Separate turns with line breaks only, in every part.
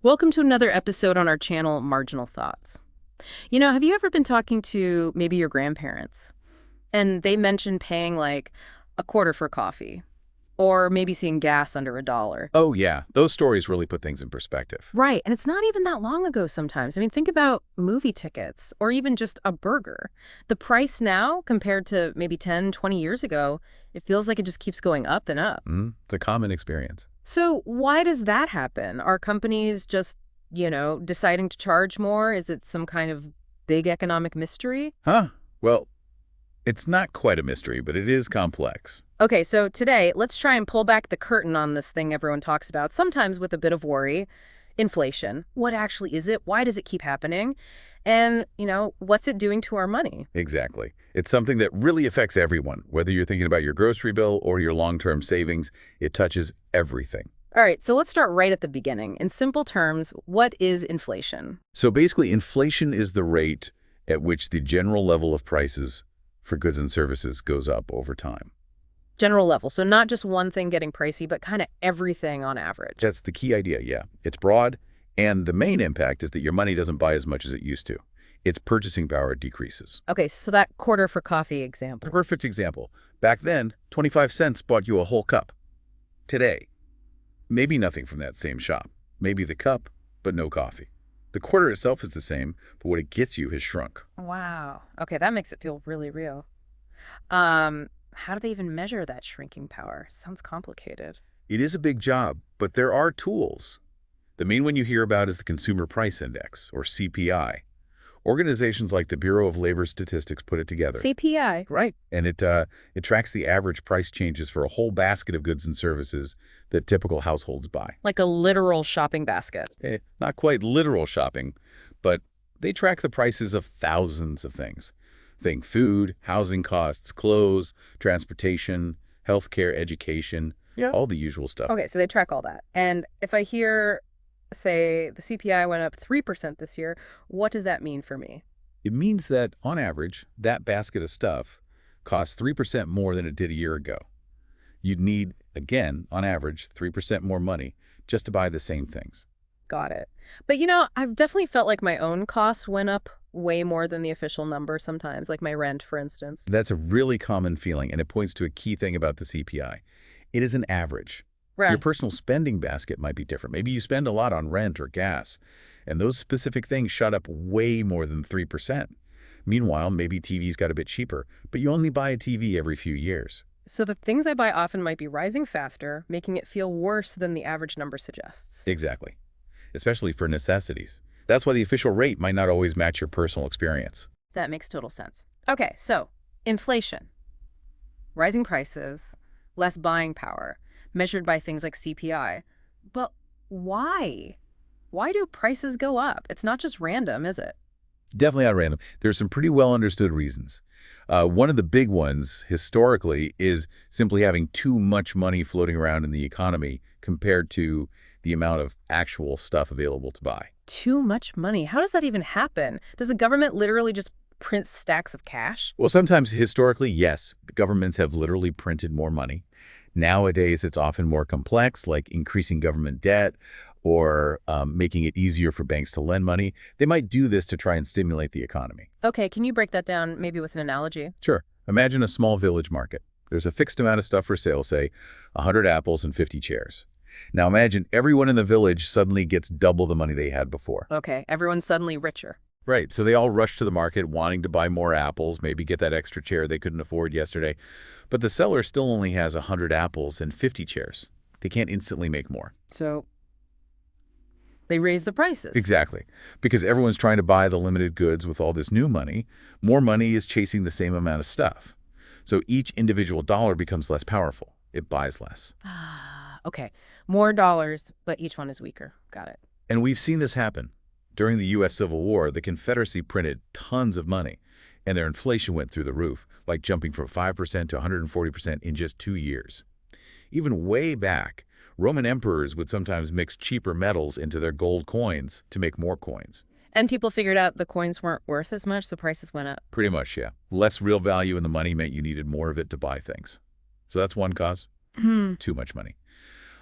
Welcome to another episode on our channel, Marginal Thoughts. Have you ever been talking to maybe your grandparents and they mentioned paying like a quarter for coffee or maybe seeing gas under $1?
Oh, yeah. Those stories really put things in perspective.
Right, and it's not even that long ago sometimes. I mean, think about movie tickets or even just a burger. The price now compared to maybe 10, 20 years ago, it feels like it just keeps going up and up.
It's a common experience.
So why does that happen? Are companies just, deciding to charge more? Is it some kind of big economic mystery?
Huh? Well, it's not quite a mystery, but it is complex.
Okay, so today, let's try and pull back the curtain on this thing everyone talks about, sometimes with a bit of worry. Inflation. What actually is it? Why does it keep happening? And, what's it doing to our money?
Exactly. It's something that really affects everyone. Whether you're thinking about your grocery bill or your long-term savings, it touches everything.
All right, so let's start right at the beginning. In simple terms, what is inflation?
So basically, inflation is the rate at which the general level of prices for goods and services goes up over time.
General level, so not just one thing getting pricey, but kind of everything on average.
That's the key idea, yeah. It's broad, and the main impact is that your money doesn't buy as much as it used to. Its purchasing power decreases.
Okay, so that quarter for coffee example.
Perfect example. Back then, 25 cents bought you a whole cup. Today, maybe nothing from that same shop. Maybe the cup, but no coffee. The quarter itself is the same, but what it gets you has shrunk.
Wow. Okay, that makes it feel really real. How do they even measure that shrinking power? Sounds complicated.
It is a big job, but there are tools. The main one you hear about is the Consumer Price Index, or CPI. Organizations like the Bureau of Labor Statistics put it together.
CPI.
Right. And it tracks the average price changes for a whole basket of goods and services that typical households buy.
Like a literal shopping basket.
Not quite literal shopping, but they track the prices of thousands of things. Think food, housing costs, clothes, transportation, healthcare, education, all the usual stuff.
Okay, so they track all that. And if I hear, say, the CPI went up 3% this year, what does that mean for me?
It means that, on average, that basket of stuff costs 3% more than it did a year ago. You'd need, again, on average, 3% more money just to buy the same things.
Got it. But I've definitely felt like my own costs went up way more than the official number sometimes, like my rent, for instance.
That's a really common feeling, and it points to a key thing about the CPI. It is an average.
Right.
Your personal spending basket might be different. Maybe you spend a lot on rent or gas, and those specific things shot up way more than 3%. Meanwhile, maybe TV's got a bit cheaper, but you only buy a TV every few years.
So the things I buy often might be rising faster, making it feel worse than the average number suggests.
Exactly. Especially for necessities. That's why the official rate might not always match your personal experience.
That makes total sense. Okay, so inflation, rising prices, less buying power, measured by things like CPI. But why? Why do prices go up? It's not just random, is it?
Definitely not random. There's some pretty well understood reasons. One of the big ones, historically, is simply having too much money floating around in the economy compared to the amount of actual stuff available to buy.
Too much money. How does that even happen? Does the government literally just print stacks of cash?
Well, sometimes historically, yes, governments have literally printed more money. Nowadays, it's often more complex, like increasing government debt or making it easier for banks to lend money. They might do this to try and stimulate the economy.
Okay, can you break that down maybe with an analogy?
Sure. Imagine a small village market. There's a fixed amount of stuff for sale, say 100 apples and 50 chairs. Now imagine everyone in the village suddenly gets double the money they had before.
Okay, everyone's suddenly richer.
Right, so they all rush to the market wanting to buy more apples, maybe get that extra chair they couldn't afford yesterday. But the seller still only has 100 apples and 50 chairs. They can't instantly make more.
So they raise the prices.
Exactly. Because everyone's trying to buy the limited goods with all this new money. More money is chasing the same amount of stuff. So each individual dollar becomes less powerful. It buys less.
Okay, more dollars, but each one is weaker. Got it.
And we've seen this happen. During the U.S. Civil War, the Confederacy printed tons of money, and their inflation went through the roof, like jumping from 5% to 140% in just 2 years. Even way back, Roman emperors would sometimes mix cheaper metals into their gold coins to make more coins.
And people figured out the coins weren't worth as much, so prices went up.
Pretty much, yeah. Less real value in the money meant you needed more of it to buy things. So that's one cause. Too much money.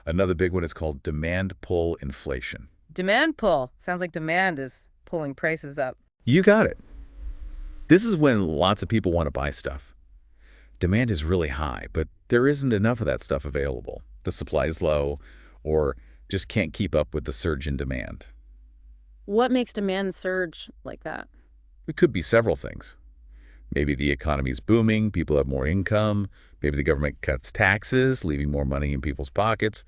Another big one is called demand pull inflation.
Demand pull. Sounds like demand is pulling prices up.
You got it. This is when lots of people want to buy stuff. Demand is really high, but there isn't enough of that stuff available. The supply is low, or just can't keep up with the surge in demand.
What makes demand surge like that?
It could be several things. Maybe the economy's booming, people have more income, maybe the government cuts taxes, leaving more money in people's pockets,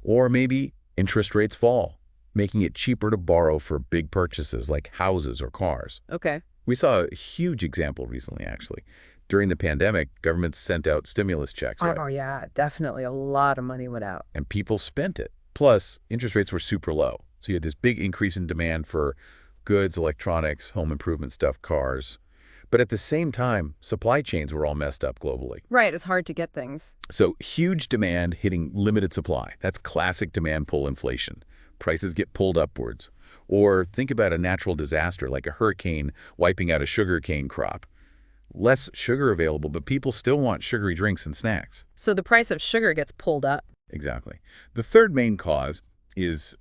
or maybe interest rates fall, making it cheaper to borrow for big purchases like houses or cars.
Okay.
We saw a huge example recently, actually. During the pandemic, governments sent out stimulus checks, right?
Oh, yeah, definitely. A lot of money went out.
And people spent it. Plus, interest rates were super low. So you had this big increase in demand for goods, electronics, home improvement stuff, cars. But at the same time, supply chains were all messed up globally.
Right, it's hard to get things.
So huge demand hitting limited supply. That's classic demand pull inflation. Prices get pulled upwards. Or think about a natural disaster like a hurricane wiping out a sugarcane crop. Less sugar available, but people still want sugary drinks and snacks.
So the price of sugar gets pulled up.
Exactly. The third main cause is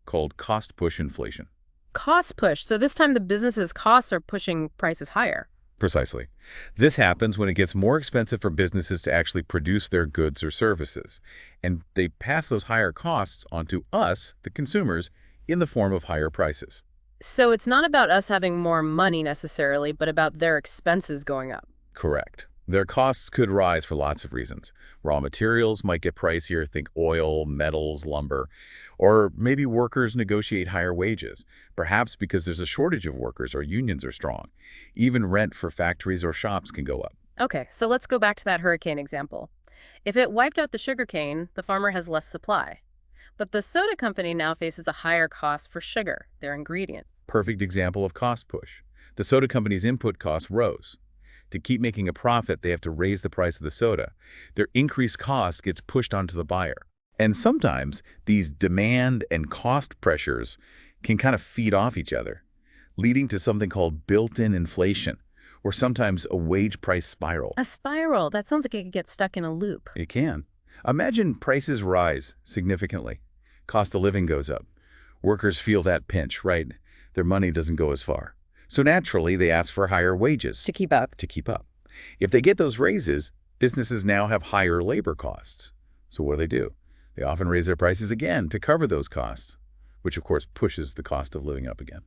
called cost push inflation.
Cost push. So this time the business's costs are pushing prices higher.
Precisely. This happens when it gets more expensive for businesses to actually produce their goods or services. And they pass those higher costs onto us, the consumers, in the form of higher prices.
So it's not about us having more money necessarily, but about their expenses going up.
Correct. Their costs could rise for lots of reasons. Raw materials might get pricier, think oil, metals, lumber. Or maybe workers negotiate higher wages, perhaps because there's a shortage of workers or unions are strong. Even rent for factories or shops can go up.
Okay, so let's go back to that hurricane example. If it wiped out the sugarcane, the farmer has less supply. But the soda company now faces a higher cost for sugar, their ingredient.
Perfect example of cost push. The soda company's input costs rose. To keep making a profit, they have to raise the price of the soda. Their increased cost gets pushed onto the buyer. And sometimes these demand and cost pressures can kind of feed off each other, leading to something called built-in inflation, or sometimes a wage price spiral.
A spiral? That sounds like it could get stuck in a loop.
It can. Imagine prices rise significantly. Cost of living goes up. Workers feel that pinch, right? Their money doesn't go as far. So naturally, they ask for higher wages.
To keep up.
To keep up. If they get those raises, businesses now have higher labor costs. So what do? They often raise their prices again to cover those costs, which of course pushes the cost of living up again.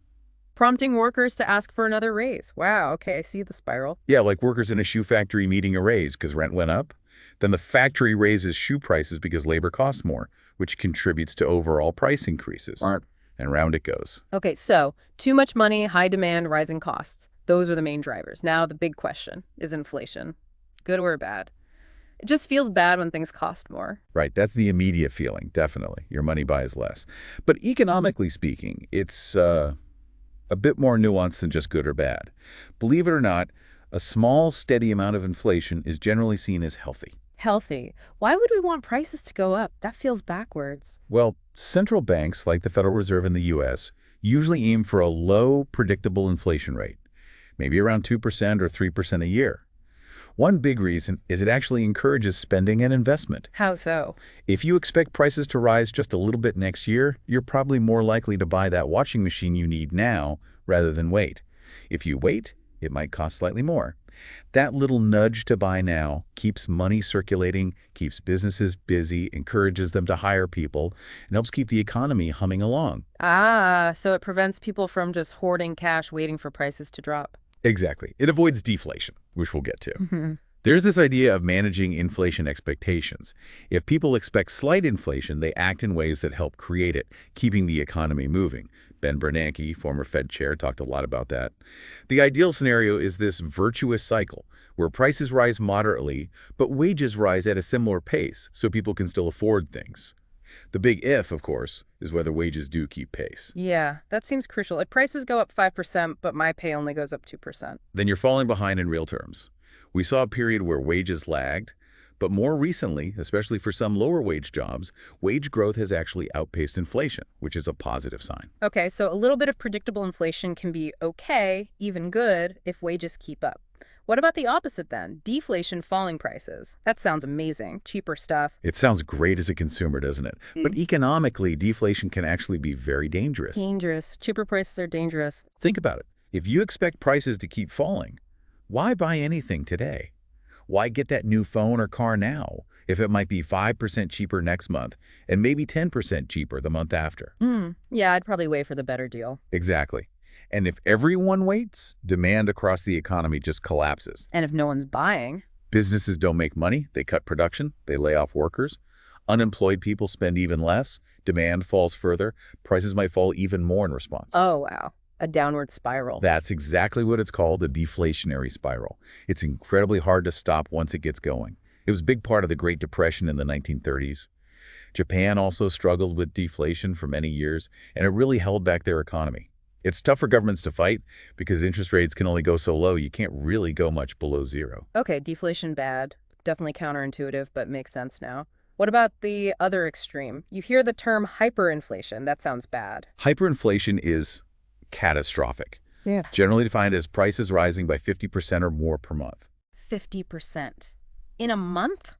Prompting workers to ask for another raise. Wow, okay, I see the spiral.
Yeah, like workers in a shoe factory needing a raise because rent went up. Then the factory raises shoe prices because labor costs more, which contributes to overall price increases. And round it goes.
Okay, so too much money, high demand, rising costs. Those are the main drivers. Now the big question, is inflation good or bad? It just feels bad when things cost more.
Right, that's the immediate feeling, definitely. Your money buys less. But economically speaking, it's a bit more nuanced than just good or bad. Believe it or not, a small, steady amount of inflation is generally seen as healthy.
Healthy. Why would we want prices to go up? That feels backwards.
Well, central banks, like the Federal Reserve in the U.S., usually aim for a low, predictable inflation rate, maybe around 2% or 3% a year. One big reason is it actually encourages spending and investment.
How so?
If you expect prices to rise just a little bit next year, you're probably more likely to buy that washing machine you need now rather than wait. If you wait, it might cost slightly more. That little nudge to buy now keeps money circulating, keeps businesses busy, encourages them to hire people, and helps keep the economy humming along.
Ah, so it prevents people from just hoarding cash waiting for prices to drop.
Exactly. It avoids deflation, which we'll get to. There's this idea of managing inflation expectations. If people expect slight inflation, they act in ways that help create it, keeping the economy moving. Ben Bernanke, former Fed chair, talked a lot about that. The ideal scenario is this virtuous cycle, where prices rise moderately, but wages rise at a similar pace, so people can still afford things. The big if, of course, is whether wages do keep pace.
Yeah, that seems crucial. If prices go up 5%, but my pay only goes up 2%.
Then you're falling behind in real terms. We saw a period where wages lagged, but more recently, especially for some lower wage jobs, wage growth has actually outpaced inflation, which is a positive sign.
Okay, so a little bit of predictable inflation can be okay, even good, if wages keep up. What about the opposite then? Deflation, falling prices. That sounds amazing. Cheaper stuff.
It sounds great as a consumer, doesn't it? But economically, deflation can actually be very dangerous.
Dangerous. Cheaper prices are dangerous.
Think about it. If you expect prices to keep falling, why buy anything today? Why get that new phone or car now if it might be 5% cheaper next month and maybe 10% cheaper the month after?
Yeah, I'd probably wait for the better deal.
Exactly. And if everyone waits, demand across the economy just collapses.
And if no one's buying?
Businesses don't make money, they cut production, they lay off workers. Unemployed people spend even less, demand falls further, prices might fall even more in response.
Oh, wow. A downward spiral.
That's exactly what it's called, a deflationary spiral. It's incredibly hard to stop once it gets going. It was a big part of the Great Depression in the 1930s. Japan also struggled with deflation for many years, and it really held back their economy. It's tough for governments to fight because interest rates can only go so low. You can't really go much below zero.
Okay, deflation bad. Definitely counterintuitive, but makes sense now. What about the other extreme? You hear the term hyperinflation. That sounds bad.
Hyperinflation is catastrophic.
Yeah.
Generally defined as prices rising by 50% or more per month.
50%. In a month?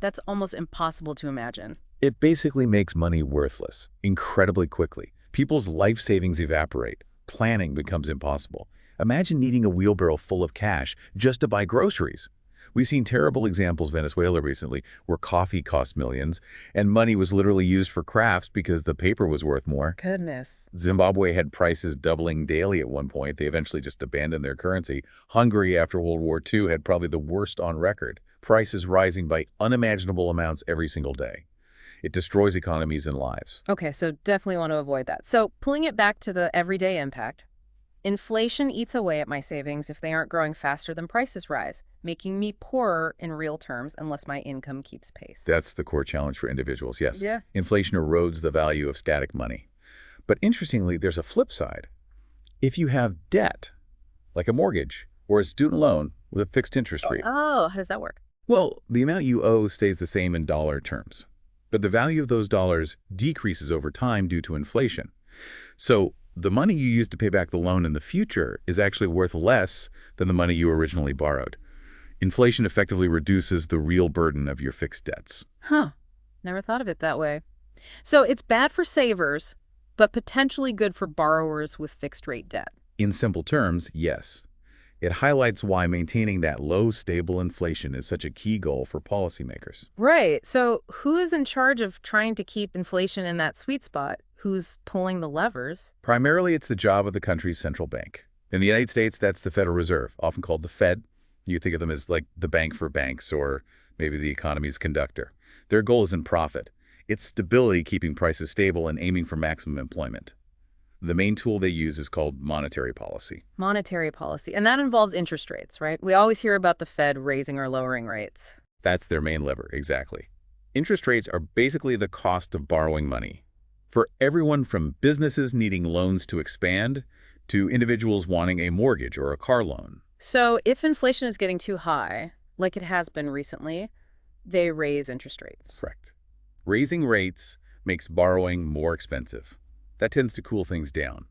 That's almost impossible to imagine.
It basically makes money worthless incredibly quickly. People's life savings evaporate. Planning becomes impossible. Imagine needing a wheelbarrow full of cash just to buy groceries. We've seen terrible examples in Venezuela recently where coffee cost millions and money was literally used for crafts because the paper was worth more.
Goodness.
Zimbabwe had prices doubling daily at one point. They eventually just abandoned their currency. Hungary after World War II had probably the worst on record. Prices rising by unimaginable amounts every single day. It destroys economies and lives.
Okay, so definitely want to avoid that. So pulling it back to the everyday impact, inflation eats away at my savings if they aren't growing faster than prices rise, making me poorer in real terms unless my income keeps pace.
That's the core challenge for individuals, yes.
Yeah.
Inflation erodes the value of static money. But interestingly, there's a flip side. If you have debt, like a mortgage or a student loan with a fixed interest rate,
Oh, how does that work?
well, the amount you owe stays the same in dollar terms. But the value of those dollars decreases over time due to inflation. So the money you use to pay back the loan in the future is actually worth less than the money you originally borrowed. Inflation effectively reduces the real burden of your fixed debts.
Huh. Never thought of it that way. So it's bad for savers, but potentially good for borrowers with fixed rate debt.
In simple terms, yes. It highlights why maintaining that low, stable inflation is such a key goal for policymakers.
Right. So who is in charge of trying to keep inflation in that sweet spot? Who's pulling the levers?
Primarily, it's the job of the country's central bank. In the United States, that's the Federal Reserve, often called the Fed. You think of them as like the bank for banks or maybe the economy's conductor. Their goal isn't profit. It's stability, keeping prices stable and aiming for maximum employment. The main tool they use is called monetary policy.
Monetary policy. And that involves interest rates, right? We always hear about the Fed raising or lowering rates.
That's their main lever, exactly. Interest rates are basically the cost of borrowing money. For everyone from businesses needing loans to expand to individuals wanting a mortgage or a car loan.
So if inflation is getting too high, like it has been recently, they raise interest rates.
Correct. Raising rates makes borrowing more expensive. That tends to cool things down.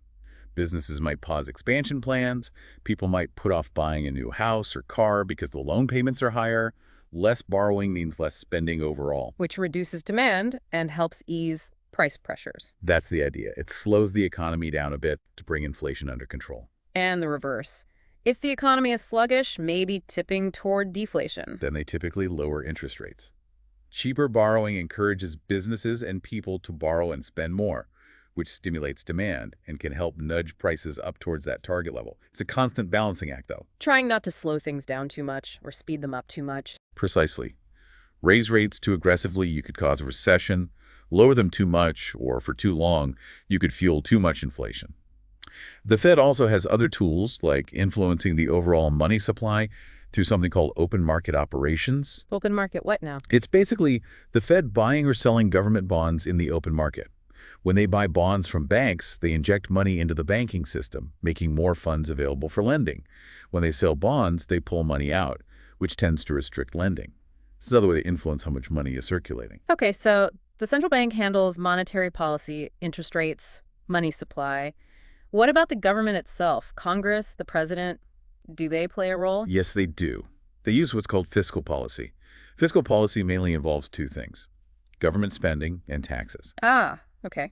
Businesses might pause expansion plans. People might put off buying a new house or car because the loan payments are higher. Less borrowing means less spending overall.
Which reduces demand and helps ease price pressures.
That's the idea. It slows the economy down a bit to bring inflation under control.
And the reverse. If the economy is sluggish, maybe tipping toward deflation.
Then they typically lower interest rates. Cheaper borrowing encourages businesses and people to borrow and spend more, which stimulates demand and can help nudge prices up towards that target level. It's a constant balancing act, though.
Trying not to slow things down too much or speed them up too much.
Precisely. Raise rates too aggressively, you could cause a recession. Lower them too much or for too long, you could fuel too much inflation. The Fed also has other tools, like influencing the overall money supply through something called open market operations.
Open market what now?
It's basically the Fed buying or selling government bonds in the open market. When they buy bonds from banks, they inject money into the banking system, making more funds available for lending. When they sell bonds, they pull money out, which tends to restrict lending. This is another way to influence how much money is circulating.
Okay, so the central bank handles monetary policy, interest rates, money supply. What about the government itself? Congress, the president? Do they play a role?
Yes, they do. They use what's called fiscal policy. Fiscal policy mainly involves two things: government spending and taxes.
Ah, okay.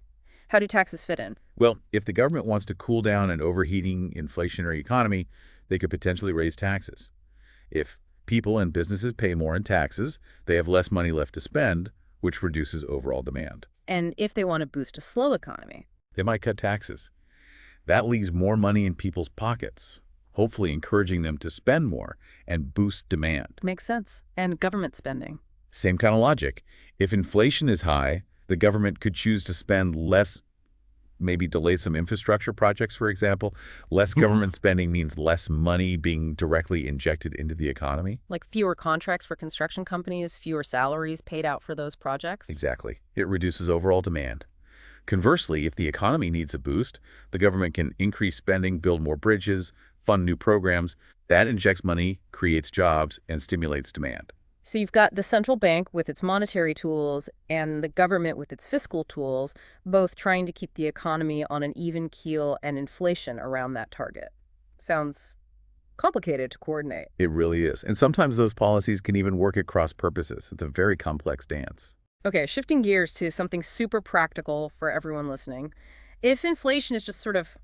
How do taxes fit in?
Well, if the government wants to cool down an overheating inflationary economy, they could potentially raise taxes. If people and businesses pay more in taxes, they have less money left to spend, which reduces overall demand.
And if they want to boost a slow economy?
They might cut taxes. That leaves more money in people's pockets, hopefully encouraging them to spend more and boost demand.
Makes sense. And government spending?
Same kind of logic. If inflation is high, the government could choose to spend less, maybe delay some infrastructure projects, for example. Less government spending means less money being directly injected into the economy.
Like fewer contracts for construction companies, fewer salaries paid out for those projects?
Exactly. It reduces overall demand. Conversely, if the economy needs a boost, the government can increase spending, build more bridges, fund new programs. That injects money, creates jobs, and stimulates demand.
So you've got the central bank with its monetary tools and the government with its fiscal tools, both trying to keep the economy on an even keel and inflation around that target. Sounds complicated to coordinate.
It really is. And sometimes those policies can even work at cross purposes. It's a very complex dance.
Okay, shifting gears to something super practical for everyone listening. If inflation is just sort of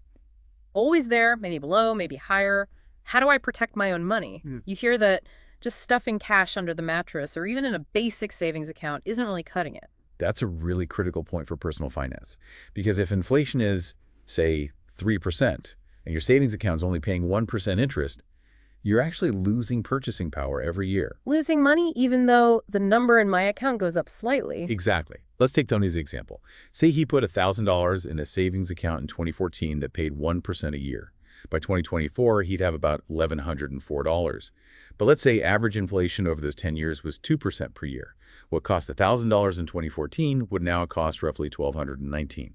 always there, maybe below, maybe higher, how do I protect my own money? You hear that just stuffing cash under the mattress or even in a basic savings account isn't really cutting it.
That's a really critical point for personal finance. Because if inflation is, say, 3%, and your savings account is only paying 1% interest, you're actually losing purchasing power every year.
Losing money even though the number in my account goes up slightly.
Exactly. Let's take Tony's example. Say he put $1,000 in a savings account in 2014 that paid 1% a year. By 2024, he'd have about $1,104. But let's say average inflation over those 10 years was 2% per year. What cost $1,000 in 2014 would now cost roughly $1,219.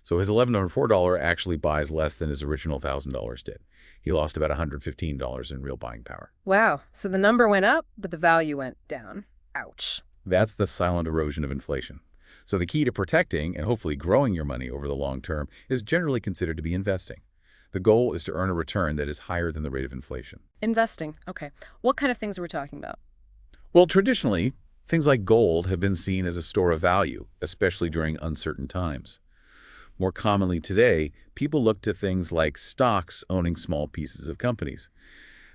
So his $1,104 actually buys less than his original $1,000 did. He lost about $115 in real buying power.
Wow, so the number went up, but the value went down. Ouch.
That's the silent erosion of inflation. So the key to protecting and hopefully growing your money over the long term is generally considered to be investing. The goal is to earn a return that is higher than the rate of inflation.
Investing. Okay. What kind of things are we talking about?
Well, traditionally, things like gold have been seen as a store of value, especially during uncertain times. More commonly today, people look to things like stocks owning small pieces of companies.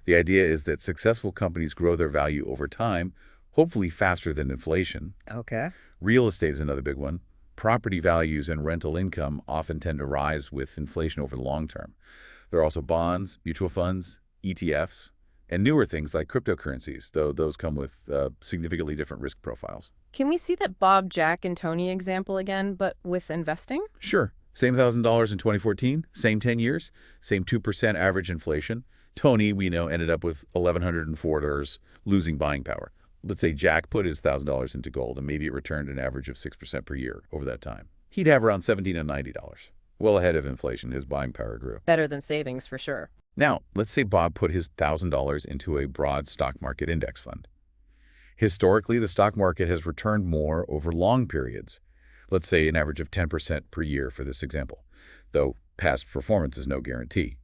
The idea is that successful companies grow their value over time, hopefully faster than inflation.
Okay.
Real estate is another big one. Property values and rental income often tend to rise with inflation over the long term. There are also bonds, mutual funds, ETFs, and newer things like cryptocurrencies, though those come with significantly different risk profiles.
Can we see that Bob, Jack, and Tony example again, but with investing?
Sure. Same $1,000 in 2014, same 10 years, same 2% average inflation. Tony, we know, ended up with $1,104, losing buying power. Let's say Jack put his $1,000 into gold and maybe it returned an average of 6% per year over that time. He'd have around $1,790. Well ahead of inflation, his buying power grew.
Better than savings, for sure.
Now, let's say Bob put his $1,000 into a broad stock market index fund. Historically, the stock market has returned more over long periods. Let's say an average of 10% per year for this example, though past performance is no guarantee.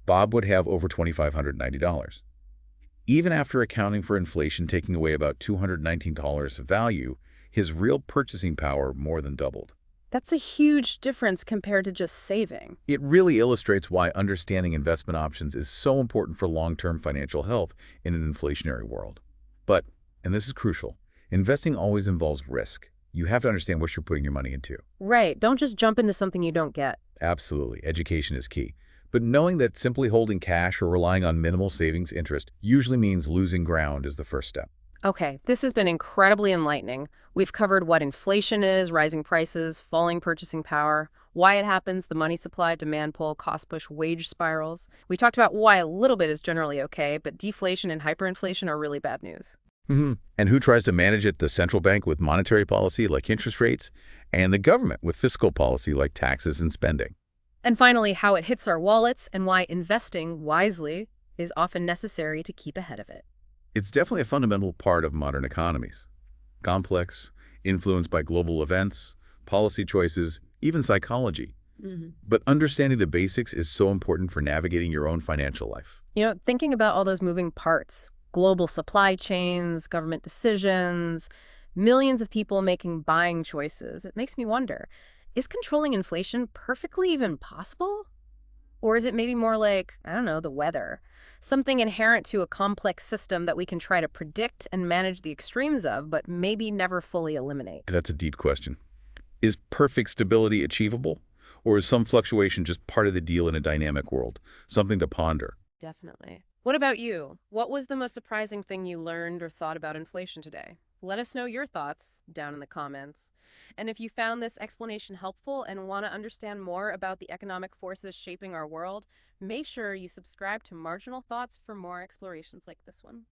Bob would have over $2,590. Even after accounting for inflation taking away about $219 of value, his real purchasing power more than doubled.
That's a huge difference compared to just saving.
It really illustrates why understanding investment options is so important for long-term financial health in an inflationary world. But, and this is crucial, investing always involves risk. You have to understand what you're putting your money into.
Right. Don't just jump into something you don't get.
Absolutely. Education is key. But knowing that simply holding cash or relying on minimal savings interest usually means losing ground is the first step.
Okay, this has been incredibly enlightening. We've covered what inflation is, rising prices, falling purchasing power, why it happens, the money supply, demand pull, cost push, wage spirals. We talked about why a little bit is generally okay, but deflation and hyperinflation are really bad news.
And who tries to manage it? The central bank with monetary policy like interest rates, and the government with fiscal policy like taxes and spending.
And finally, how it hits our wallets and why investing wisely is often necessary to keep ahead of it.
It's definitely a fundamental part of modern economies. Complex, influenced by global events, policy choices, even psychology.
Mhm.
But understanding the basics is so important for navigating your own financial life.
Thinking about all those moving parts, global supply chains, government decisions, millions of people making buying choices, it makes me wonder, is controlling inflation perfectly even possible? Or is it maybe more like, I don't know, the weather? Something inherent to a complex system that we can try to predict and manage the extremes of, but maybe never fully eliminate.
That's a deep question. Is perfect stability achievable? Or is some fluctuation just part of the deal in a dynamic world? Something to ponder.
Definitely. What about you? What was the most surprising thing you learned or thought about inflation today? Let us know your thoughts down in the comments. And if you found this explanation helpful and want to understand more about the economic forces shaping our world, make sure you subscribe to Marginal Thoughts for more explorations like this one.